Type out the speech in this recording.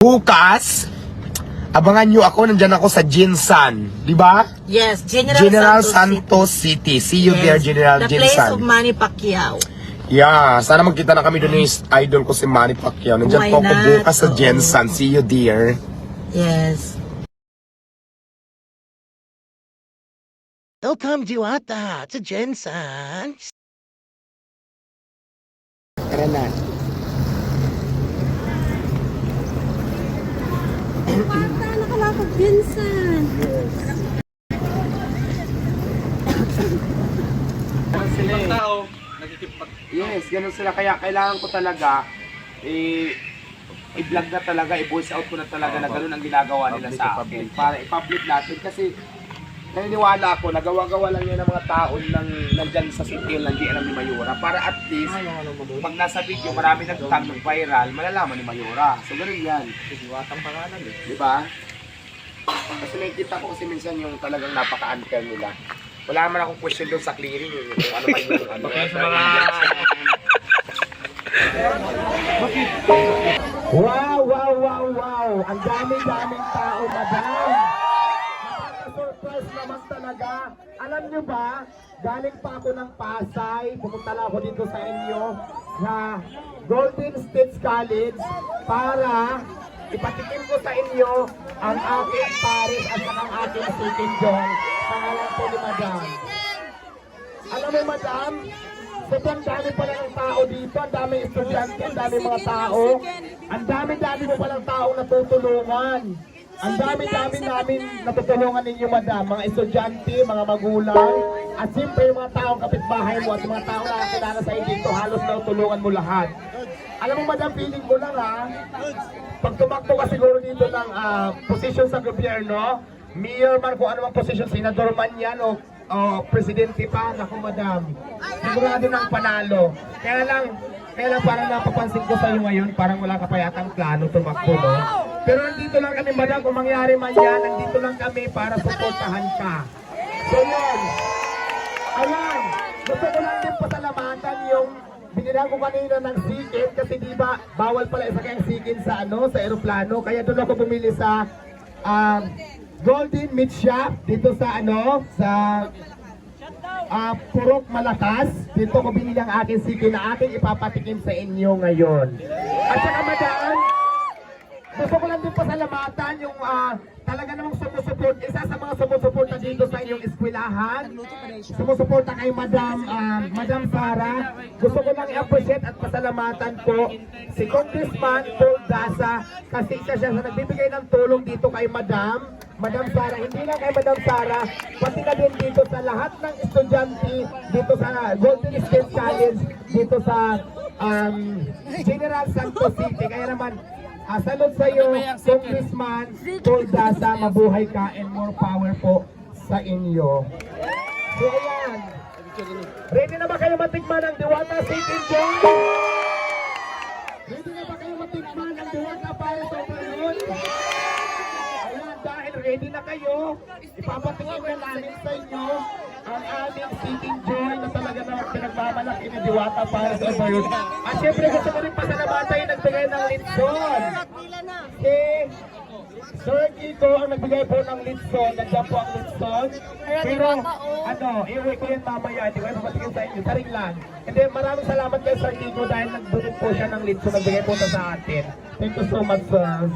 Bukas, abangan nyo ako, nandyan ako sa Jinsan, di ba? Yes, General Santos City. See you there, General The Jinsan. place of Manny Pacquiao. Yeah, sana magkita na kami doon yung idol ko si Manny Pacquiao. Nandyan Why po ako not? bukas sa Jinsan. See you there. Yes. Welcome Diwata to Jensen. Tara na. Bata, nakalakad Vincent. Yes, ganun sila. Kaya kailangan ko talaga i-vlog na talaga, i-voice out ko na talaga na ganun ang ginagawa nila sa akin. Para i-public natin kasi naniniwala ako, nagawa-gawa lang yan ng mga tao nang nandyan sa city, hindi alam ni Mayura. Para at least, pag nasa video, marami nag-tag ng viral, malalaman ni Mayura. So, ganun yan. Diwatang pangalan eh. Diba? Kasi nakikita ko kasi minsan yung talagang napaka-unfair nila. Wala naman akong question doon sa clearing eh. Kung ano ba yung ano. Wow! Ang daming tao, madam! Surprise naman talaga. Alam nyo ba, galing pa ako ng Pasay, pumunta lang ako dito sa inyo, sa Golden State College, para ipatikim ko sa inyo ang aking Paris at ang aking Siting Jong. Pangalan ko ni Madam. Alam mo, Madam, sobrang dami pala ng tao dito, ang daming estudyante, ang daming mga tao, ang dami mo palang taong natutulungan. Ang dami-dami namin natutulungan ninyo, Madam, mga estudyante, mga magulang, at siyempre yung mga taong kapitbahay mo at mga taong nakakilala sa iyo dito, halos natutulungan mo lahat. Alam mo, Madam, feeling ko lang pag tumakbo ka siguro dito ng posisyon sa gobyerno, mayor man, kung ano mang posisyon, senador man yan o presidente pa, naku, Madam, sigurado ng panalo. Kaya lang parang napapansin ko sa iyo ngayon, parang wala ka pa yatang plano tumakbo, no? Pero nandito lang kami, Madam, kung mangyari man yan, nandito lang kami para suportahan ka. So yun, ayan, gusto ko lang din pasalamatan yung binila ko kanina ng sikin, kasi di ba bawal pala isa kayong sikin sa sa aeroplano, kaya doon ako bumili sa Golden Meat Shop, dito sa sa Purok Malakas. Dito ko binili ang aking sikin na aking ipapatikim sa inyo ngayon. At saka, Madam, gusto ko lang din pasalamatan yung talaga namang sumusuport, isa sa mga sumusuporta dito sa inyong eskwelahan. Sumusuporta kay Madam Sara. Gusto ko lang i-appreciate at pasalamatan ko si Congressman Paul Daza, kasi isa siya sa nagbibigay ng tulong dito kay Madam Sara. Hindi lang kay Madam Sara, pati na din dito sa lahat ng estudyante dito sa Golden State College, dito sa General Santos City. Kaya naman, salud sa iyo, Congressman Paul Daza, mabuhay ka and more power po sa inyo. So ayan, ready na ba kayo matikman ang Diwata Siting Jong? Ready na ba kayo matikman ang Diwata Paris Overload? Ayan, dahil ready na kayo, ipapatikim na namin sa inyo ang aming Siting Joy na talaga na pinagmamalaki ni Diwata Paris Overload. At syempre gusto ko rin pasalamatan yung nagbigay ng litson. Sir Kiko ang nagbigay po ng litson, nandiyan po ang litson. Pero iuwi ko yan mamaya, hindi ko yan mapatigil sa inyo, saring lang. And then maraming salamat kay Sir Kiko dahil nagbunod po siya ng litson, nagbigay po sa atin. Thank you so much, sir.